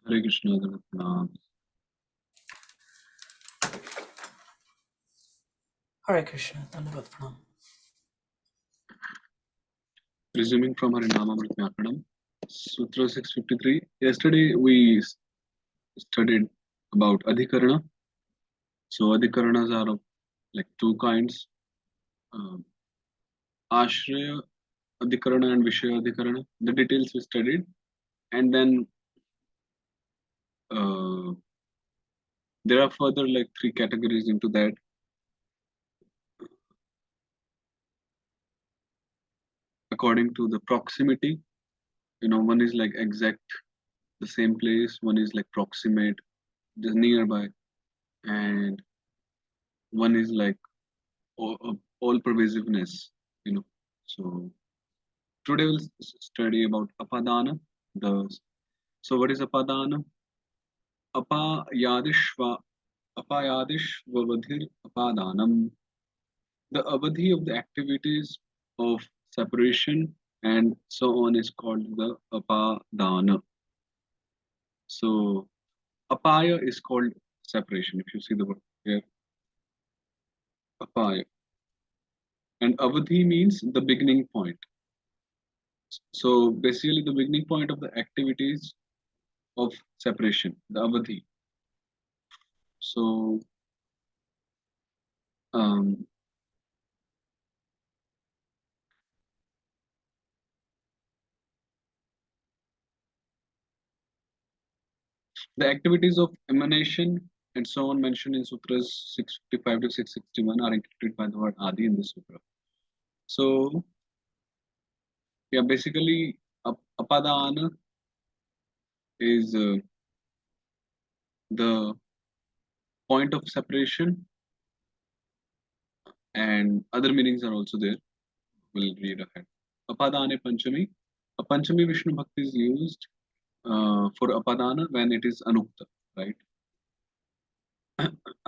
Hare Krishna, Pranam. Hare Krishna, Dandavat Pranam. Resuming from Harinamamrit Vyakanam, Sutra 653. Yesterday we studied about Adhikarana. So Adhikaranas are of like two kinds, Ashraya Adhikarana and Vishaya Adhikarana. The details we studied, and then there are further like three categories into that. According to the proximity, one is like exact the same place, one is like proximate, just nearby, and one is like all pervasiveness. So today we'll study about apadana. So what is apadana? Apayadishva apayadishvavadhir apadanam. The avadhi of the activities of separation and so on is called the apadana. So apaya is called separation. If you see the word here, apaya. And avadhi means the beginning point. So basically the beginning point of the activities of separation, the avadhi. So um, the activities of emanation and so on mentioned in Sutras 655 to 661 are included by the word Adi in the Sutra. So yeah, basically apadana is the point of separation, and other meanings are also there. We'll read ahead. Apadane Panchami. A Panchami Vishnu Bhakti is used for apadana when it is anukta, right?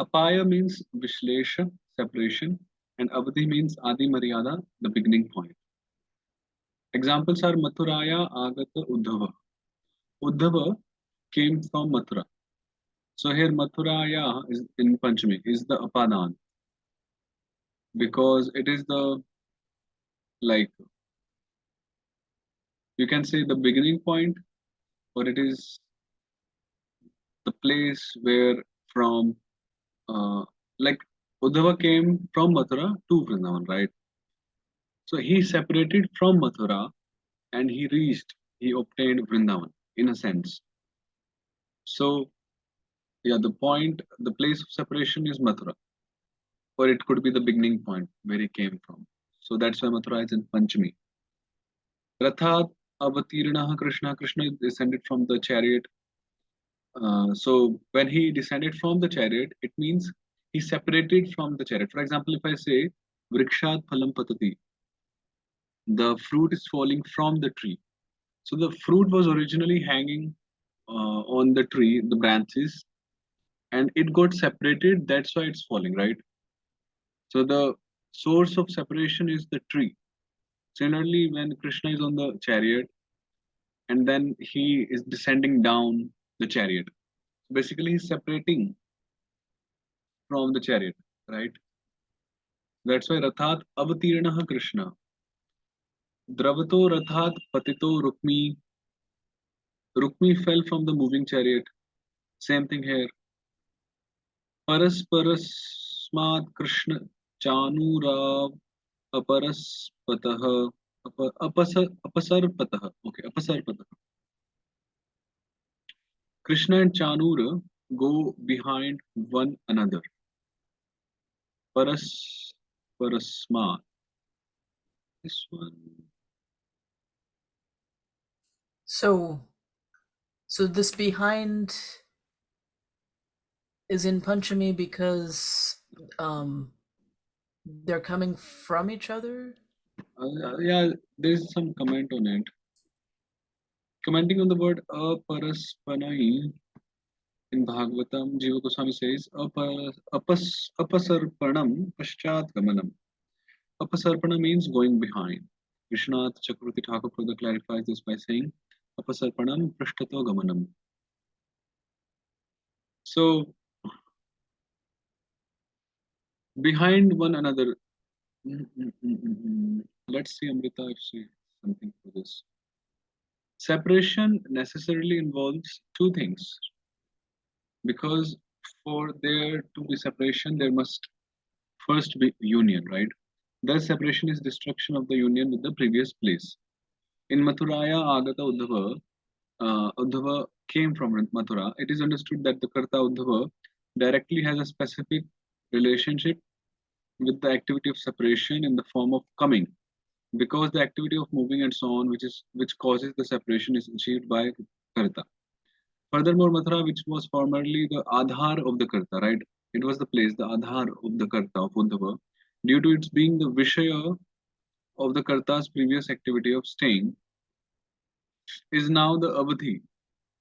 Apaya means Vishlesha, separation, and Avadhi means Adi Maryada, the beginning point. Examples are Mathuraya Agata Uddhava. Uddhava came from Mathura. So here Mathuraya is in Panchami is the Apadan, because it is the, like, you can say the beginning point, or it is the place where from like Uddhava came from Mathura to Vrindavan, right? So he separated from Mathura and he obtained Vrindavan in a sense. So yeah, the place of separation is Mathura, or it could be the beginning point where he came from. So that's why Mathura is in Panchami. Rathat Avatiranaha Krishna. Krishna descended from the chariot. So when he descended from the chariot, it means he separated from the chariot. For example, if I say Vrikshat Phalam Patati, the fruit is falling from the tree. So the fruit was originally hanging on the tree, the branches, and it got separated. That's why it's falling, right? So the source of separation is the tree. Similarly, when Krishna is on the chariot and then he is descending down the chariot, basically he's separating from the chariot, right? That's why Rathat Avatiranaha Krishna. Dravato Rathat Patito Rukmi. Rukmi fell from the moving chariot. Same thing here. Parasparasmat Krishna Chanurav Aparaspatah Apasarpatah. Okay, Apasarpatah. Krishna and Chanura go behind one another. Parasmat. This one. So this behind is in Panchami because they're coming from each other? Yeah, there's some comment on it. Commenting on the word aparaspanai in Bhagavatam, Jiva Goswami says apasarpanam paschat gamanam. Apasarpana means going behind. Vishwanath Chakravarti Thakur further clarifies this by saying apasarpanam prashtato gamanam. So behind one another. Let's see, Amrita, if she something for this. Separation necessarily involves two things because for there to be separation, there must first be union, right? Thus, separation is destruction of the union with the previous place. In Mathuraya Agata Uddhava, Uddhava came from Mathura. It is understood that the Karta Uddhava directly has a specific relationship with the activity of separation in the form of coming, because the activity of moving and so on, which causes the separation, is achieved by Karta. Furthermore, Mathura, which was formerly the Adhar of the Karta, right? It was the place, the Adhar of the Karta of Uddhava, due to its being the Vishaya of the Karta's previous activity of staying, is now the Avadhi,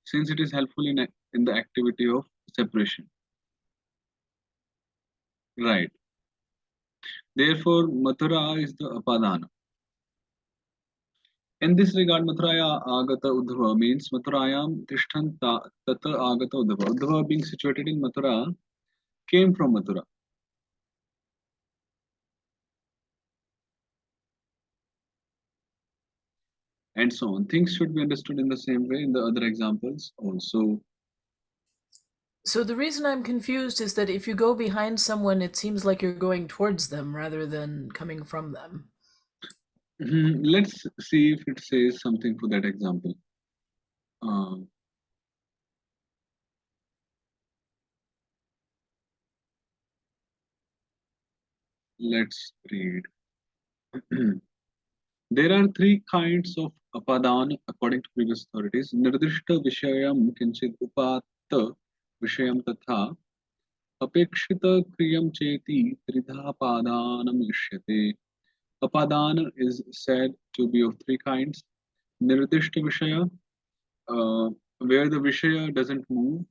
since it is helpful in the activity of separation. Right. Therefore, Mathura is the Apadana. In this regard, Mathuraya Agata Uddhava means Mathurayam Tishtanta Tata Agata Uddhava. Uddhava being situated in Mathura came from Mathura. And so on. Things should be understood in the same way in the other examples also. So the reason I'm confused is that if you go behind someone, it seems like you're going towards them rather than coming from them. Let's see if it says something for that example. Uh, let's read. There are three kinds of apadan according to previous authorities. Nirdishta Vishayam Kinchit Upatta Vishayam Tatha Apekshita Kriyam Cheti Tridha Padanam Ishyate. Apadana is said to be of three kinds. Nirdishta Vishaya, where the Vishaya doesn't move.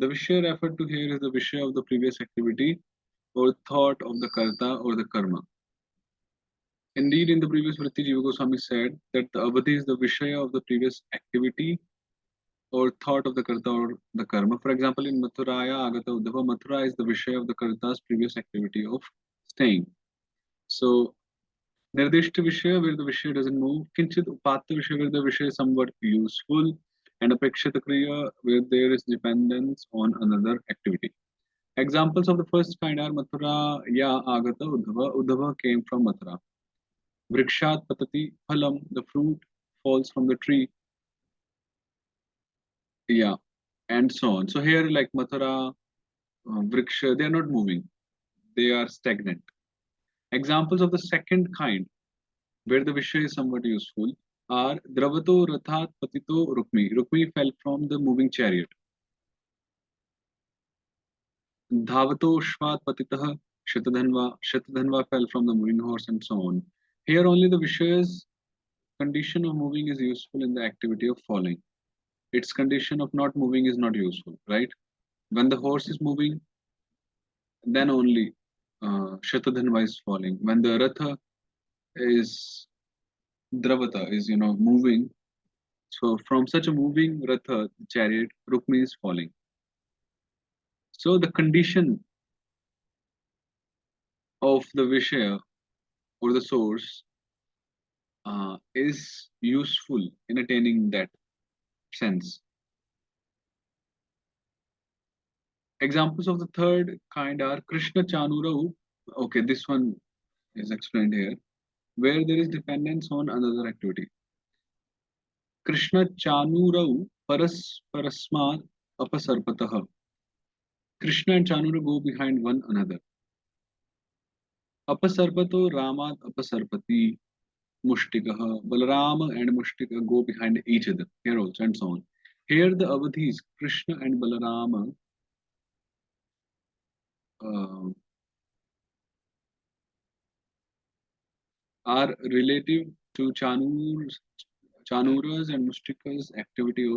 The Vishaya referred to here is the Vishaya of the previous activity or thought of the Karta or the Karma. Indeed, in the previous Vritti, Jiva Goswami said that the Avadhi is the Vishaya of the previous activity or thought of the Karta or the Karma. For example, in Mathuraya Agata Uddhava, Mathura is the Vishaya of the Karta's previous activity of staying. So, Nirdishta Vishaya, where the Vishaya doesn't move, Kinchit Upatta Vishaya, where the Vishaya is somewhat useful, and Apekshita Kriya, where there is dependence on another activity. Examples of the first kind are Mathura Ya Agata Uddhava. Uddhava came from Mathura. Vrikshat Patati Phalam, the fruit falls from the tree. Yeah, and so on. So here, like Mathura, Vriksha, they are not moving, they are stagnant. Examples of the second kind, where the Vishaya is somewhat useful, are Dravato Rathat Patito Rukmi. Rukmi fell from the moving chariot. Dhavato Shvat Patitah Shatadhanva. Shatadhanva fell from the moving horse, and so on. Here only the Vishaya's condition of moving is useful in the activity of falling. Its condition of not moving is not useful, right? When the horse is moving, then only Shatadhanva is falling. When the Ratha is Dravata is moving, so from such a moving Ratha, the chariot, Rukmi is falling. So the condition of the Vishaya or the source is useful in attaining that sense. Examples of the third kind are Krishna Chanurau. Okay, this one is explained here, where there is dependence on another activity. Krishna Chanurau Parasmat Apasarpataha. Krishna and Chanura go behind one another. Apasarpato Ramat Apasarpati Mushtikaha. Balarama and Mushtika go behind each other. Here also, and so on. Here the Avadhis, Krishna and Balarama, uh, are relative to Chanura's and Mushtika's activity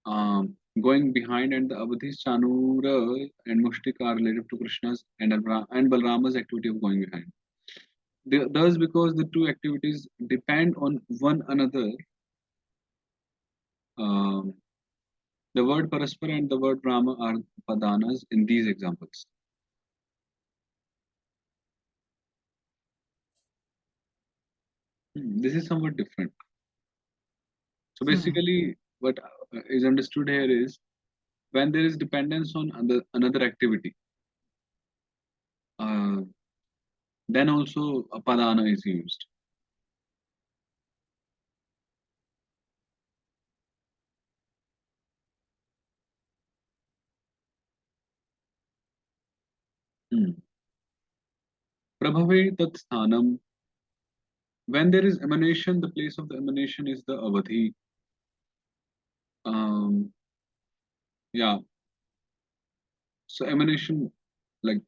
of going behind, and the Avadhis, Chanura and Mushtika are related to Krishna's and Balrama's activity of going behind. Thus, because the two activities depend on one another, Um, the word paraspara and the word Brahma are padanas in these examples. This is somewhat different. So basically, what is understood here is when there is dependence on another activity, uh, then also a padana is used. Hmm. Prabhave tat sthanam. When there is emanation, the place of the emanation is the avadhi. Um, yeah. So emanation, like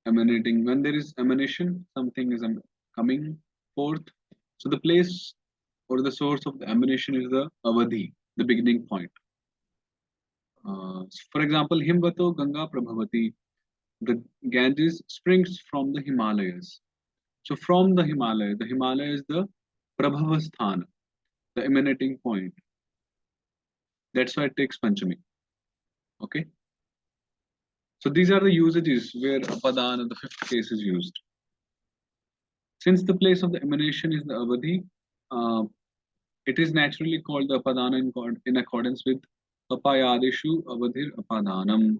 emanating. When there is emanation, something is coming forth. So the place or the source of the emanation is the avadhi, the beginning point. For example, Himvato Ganga Prabhavati, the Ganges springs from the Himalayas. So from the Himalaya is the Prabhavasthan, the emanating point. That's why it takes Panchami. Okay. So these are the usages where Apadana, the fifth case, is used. Since the place of the emanation is the Avadhi, uh, it is naturally called the Apadana in accordance with Apayadeshu Avadhir Apadanam.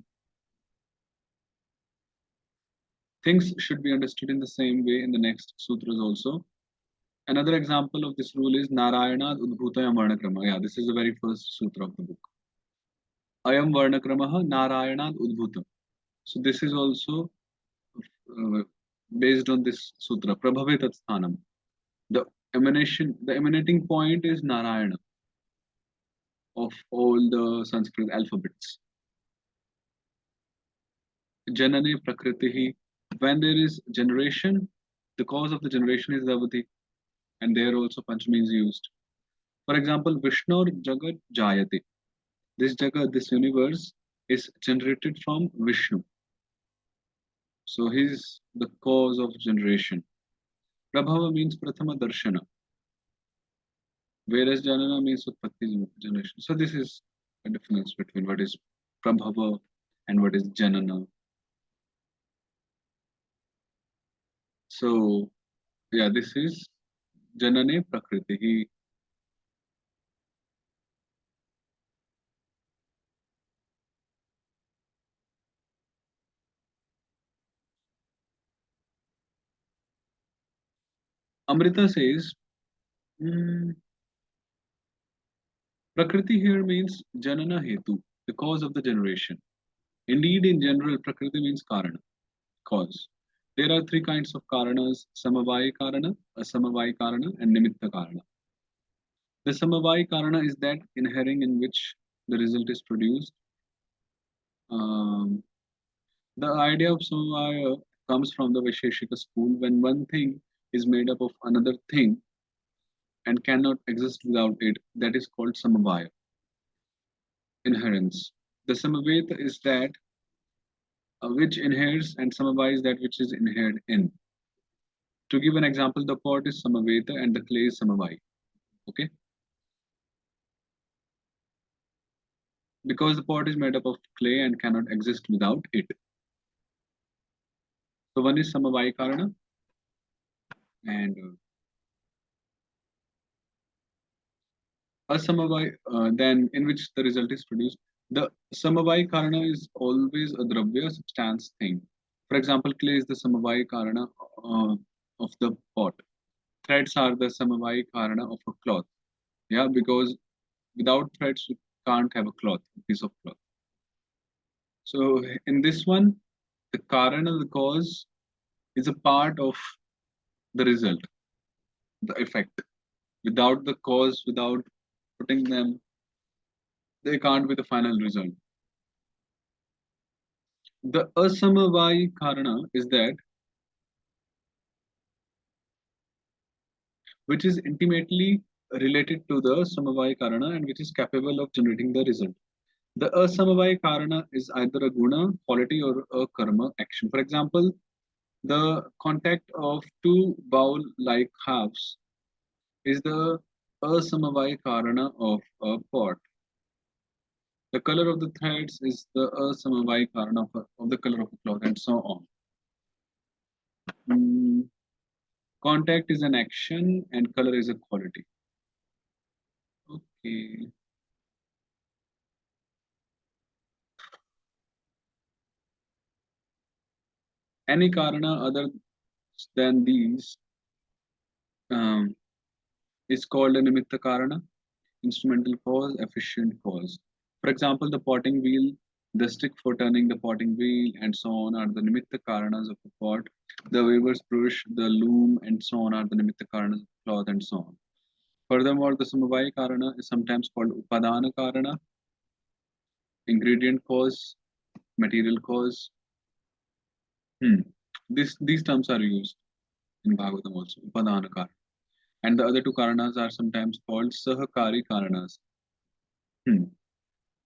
Things should be understood in the same way in the next sutras also. Another example of this rule is Narayana Udbhutaya Varnakrama. Yeah, this is the very first sutra of the book. Ayam Varnakramaha Narayana Udbhutam. So this is also uh, based on this sutra, Prabhave Tatsthanam. The emanating point is Narayana of all the Sanskrit alphabets. Janane Prakritihi. When there is generation, the cause of the generation is Avati, and there also Panchami is used. For example, Vishnu Jagat Jayate. This Jagat, this universe, is generated from Vishnu. So he is the cause of generation. Prabhava means Prathama Darshana, whereas Janana means Utpatti generation. So this is a difference between what is Prabhava and what is Janana. So yeah, this is Janane Prakriti. Amrita says, mm, Prakriti here means Janana Hetu, the cause of the generation. Indeed, in general, Prakriti means Karana, cause. There are three kinds of Karanas: Samavai Karana, Asamavai Karana, and Nimitta Karana. The Samavai Karana is that inhering in which the result is produced. Um, the idea of Samavaya comes from the Vaisheshika school when one thing is made up of another thing and cannot exist without it. That is called Samavaya, inherence. The Samaveta is that which inheres, and Samavaya is that which is inhered in. To give an example, the pot is Samaveta and the clay is Samavai. Okay? Because the pot is made up of clay and cannot exist without it. So one is Samavai Karana and a Samavai, then in which the result is produced. The Samavai Karana is always a Dravya substance thing. For example, clay is the Samavai Karana of the pot. Threads are the Samavai Karana of a cloth. Yeah, because without threads, you can't have a cloth, a piece of cloth. So in this one, the Karana, the cause, is a part of the result, the effect. Without the cause, without putting them, they can't be the final result. The asamavai karana is that which is intimately related to the samavai karana and which is capable of generating the result. The asamavai karana is either a guna, quality, or a karma, action. For example, the contact of two bowl-like halves is the asamavai karana of a pot. The color of the threads is the asamavai karana of the color of the cloth, and so on. Mm, Contact is an action, and color is a quality. Okay. Any karana other than these um, is called a nimitta karana, instrumental cause, efficient cause. For example, the potting wheel, the stick for turning the potting wheel, and so on are the nimitta karanas of the pot. The weaver's brush, the loom, and so on are the nimitta karanas of the cloth, and so on. Furthermore, the samavaya karana is sometimes called upadana karana, ingredient cause, material cause. These terms are used in Bhagavatam also, upadana karana. And the other two karanas are sometimes called sahakari karanas. Hmm.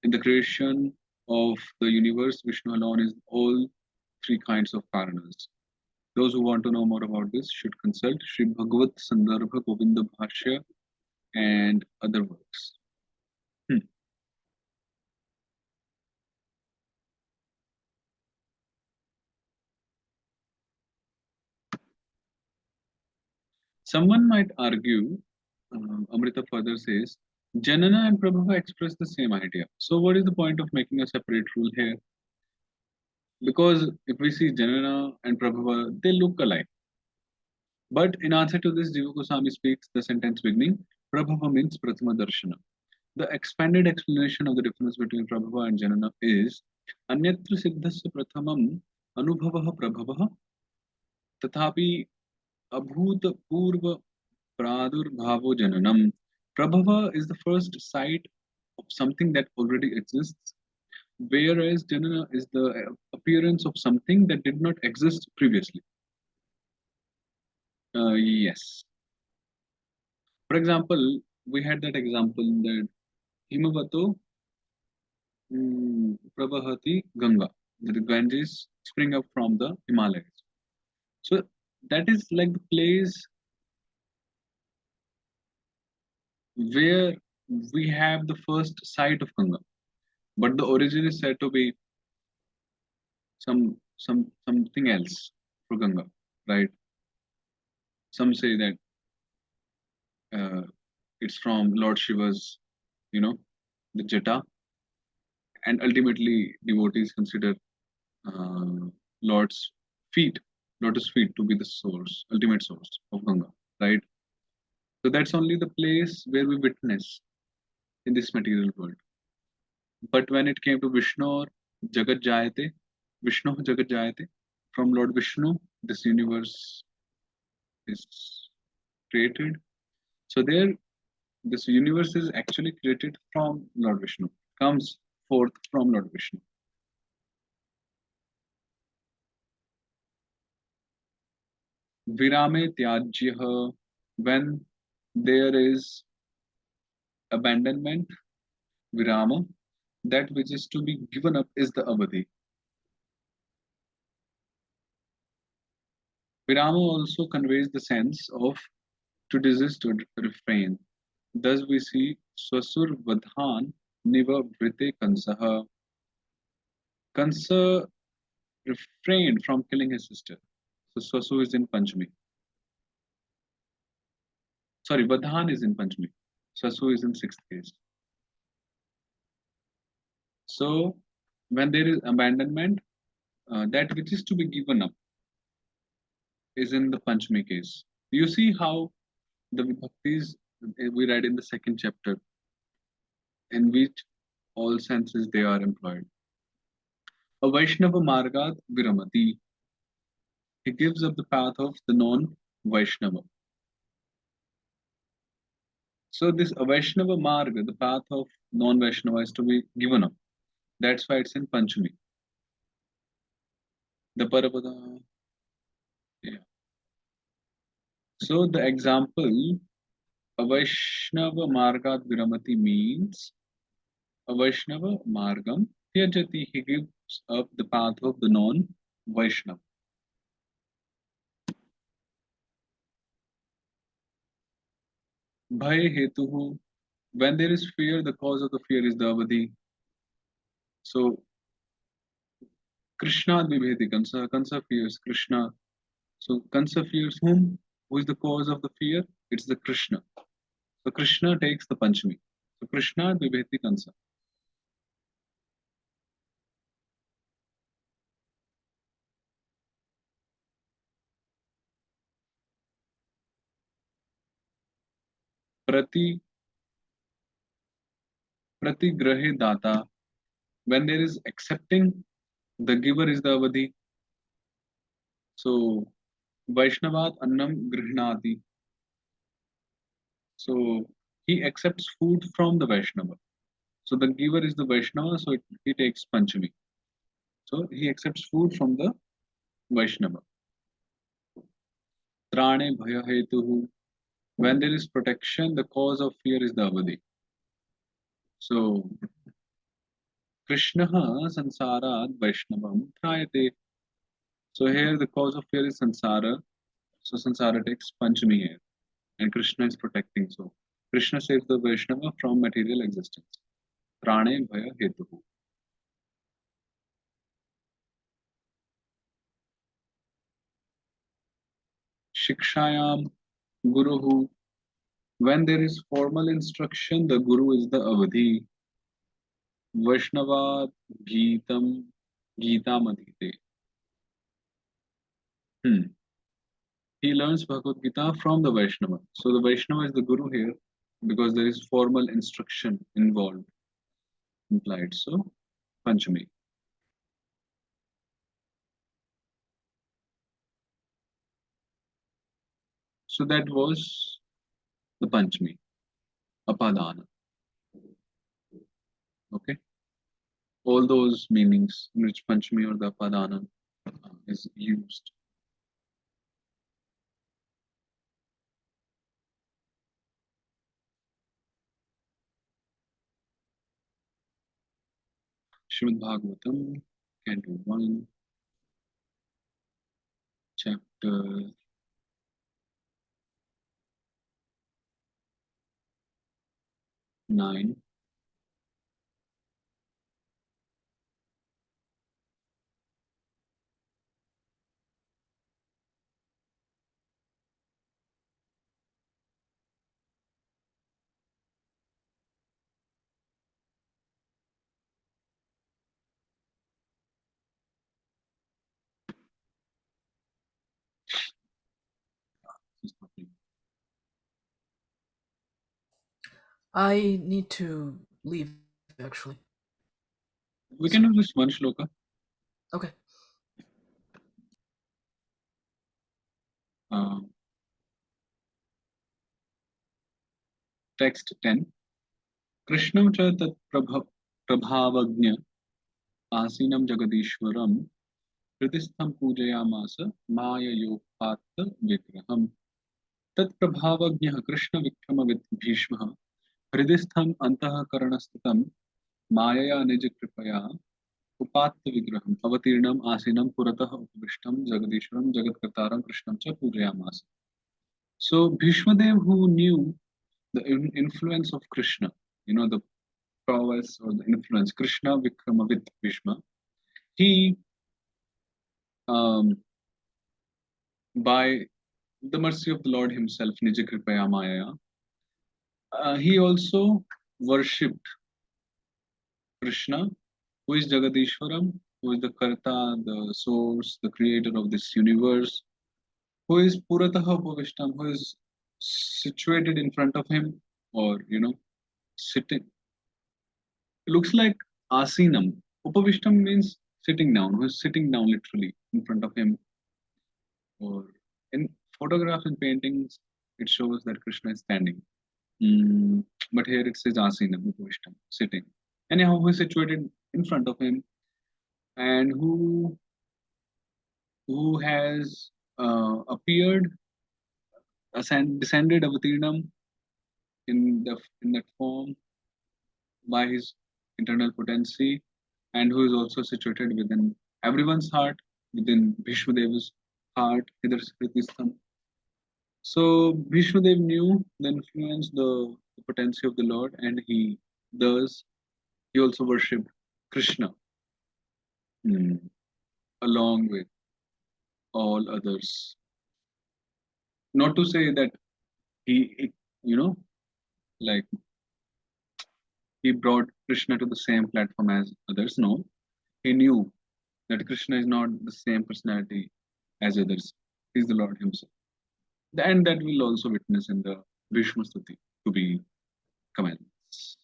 In the creation of the universe, Vishnu alone is all three kinds of karanas. Those who want to know more about this should consult Sri Bhagavat Sandarbha Govinda Bhashya and other works. Hmm. Someone might argue, Amrita further says, Janana and Prabhava express the same idea. So, what is the point of making a separate rule here? Because if we see Janana and Prabhava, they look alike. But in answer to this, Jiva Goswami speaks the sentence beginning, Prabhava means Prathama Darshana. The expanded explanation of the difference between Prabhava and Janana is, Anyatra Siddhasya Prathamam Anubhavaha Prabhavaha Tathapi Abhutapurva Pradurbhavo Jananam. Prabhava is the first sight of something that already exists, whereas Janana is the appearance of something that did not exist previously. Yes. For example, we had that example that Himavato Prabhati Ganga, the Ganges spring up from the Himalayas. So that is like the place where we have the first sight of Ganga. But the origin is said to be something else for Ganga, right? Some say that uh, it's from Lord Shiva's, you know, the Jata, and ultimately devotees consider uh, Lord's feet, lotus feet, to be the source, ultimate source of Ganga, right? So that's only the place where we witness in this material world. But when it came to Vishnu, Jagat Jayate, Vishnu Jagat Jayate, from Lord Vishnu, this universe is created. So there, this universe is actually created from Lord Vishnu, comes forth from Lord Vishnu. Virame Tyajyaha, when there is abandonment, Virama, that which is to be given up is the Avadhi. Virama also conveys the sense of to desist or refrain. Thus we see Swasur Vadhan Niva Vrite Kansaha. Kansa refrained from killing his sister. So Swasu is in Panchami. Sorry, Vadhan is in Panchami. Swasu is in sixth case. So when there is abandonment, that which is to be given up is in the Panchami case. You see how the vibhaktis we read in the second chapter, in which all senses they are employed. A Vaishnava Margat Viramati. He gives up the path of the non-Vaishnava. So this Vaishnava Marga, the path of non-Vaishnava, is to be given up. That's why it's in Panchami. The Parapada. Yeah. So the example, a Vaishnava Margat Viramati means a Vaishnava Margam Tyajati. He gives up the path of the non-Vaishnava. Bhaya Hetuhu. When there is fear, the cause of the fear is the Avadhi. So Krishna Vibheti Kansa. Kansa fears Krishna. So Kansa fears whom? Who is the cause of the fear? It's the Krishna. So Krishna takes the Panchami. So Krishna Vibheti Kansa. Prati Pratigrahe Data. When there is accepting, the giver is the Avadhi. So Vaishnavat Annam Grihnati. So he accepts food from the Vaishnava. So the giver is the Vaishnava, so he takes Panchami. So he accepts food from the Vaishnava. Trane Bhaya Hetuhu. When there is protection, the cause of fear is the Avadhi. So Krishna Sansarat Vaishnavam Trayate. So here the cause of fear is Sansara. So Sansara takes Panchami here. And Krishna is protecting. So Krishna saves the Vaishnava from material existence. Prane Bhaya Hetuhu. Shikshayam Guruhu. When there is formal instruction, the Guru is the Avadhi. Vaishnava Geetam Gita Madhite. He learns Bhagavad Gita from the Vaishnava. So the Vaishnava is the Guru here because there is formal instruction involved, implied. So Panchami. So that was the Panchami, Apadana. Okay. All those meanings in which Panchami or the Apadana is used. Srimad Bhagavatam, Canto 1, Chapter 9. I need to leave, actually. We can do this one shloka. Okay. Text 10. Krishnam cha tat prabhavagnya asinam jagadishwaram hridistham pujayamasa maya yopatta vigraham. Tat prabhavagnya Krishna vikrama bhishma hridistham antah karanastitam mayaya nij kripaya upatta vigraham avatirnam asinam puratah upavishtam jagadishwaram jagatkartaram Krishnam cha pujayamasa. So Bhishmadev, who knew the influence of Krishna, the prowess or the influence, Krishna Vikrama with Bhishma, he, by the mercy of the Lord himself, Nija Kripaya Maya, he also worshipped Krishna, who is Jagadishwaram, who is the Karta, the source, the creator of this universe, who is Purataha Upavishtam, who is situated in front of him, or sitting. It looks like Asinam. Upavishtam means sitting down, who is sitting down literally in front of him. Or in photographs and paintings, it shows that Krishna is standing. But here it says Asinam, Upavishtam, sitting. Anyhow, who is situated in front of him and who has appeared, descended Avatirnam in that form by his internal potency, and who is also situated within everyone's heart, within Bhishmadeva's heart, Hridistham. So Bhishmadev knew the influence, the potency of the Lord, and he also worshipped Krishna, mm, along with all others. Not to say that you know, like he brought Krishna to the same platform as others. No, he knew that Krishna is not the same personality as others. He's the Lord Himself. And that will also witness in the Bhishma Stuti to be commenced.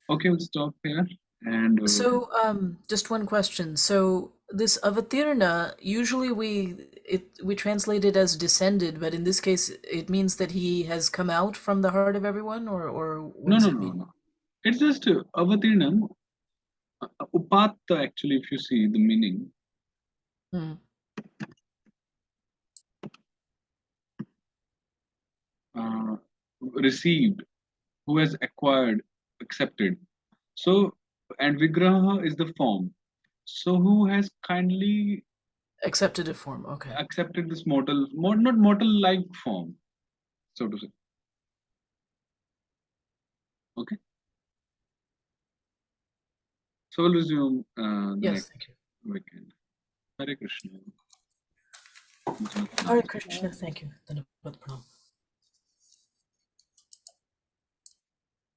Okay, we'll stop here. And So, just one question. So, this avatirna, usually we translate it as descended, but in this case, it means that he has come out from the heart of everyone, or what no, does no, it no, mean? no. It's just Avatirnam, Upatta, actually, if you see the meaning, Hmm. uh, received, who has acquired, accepted. So, and Vigraha is the form. So, who has kindly Accepted a form. Okay. accepted this not mortal like form, so to say. Okay. So, we'll resume the Yes, next thank you. weekend. Hare Krishna. Hare Krishna, thank you. Dhanavad pranam.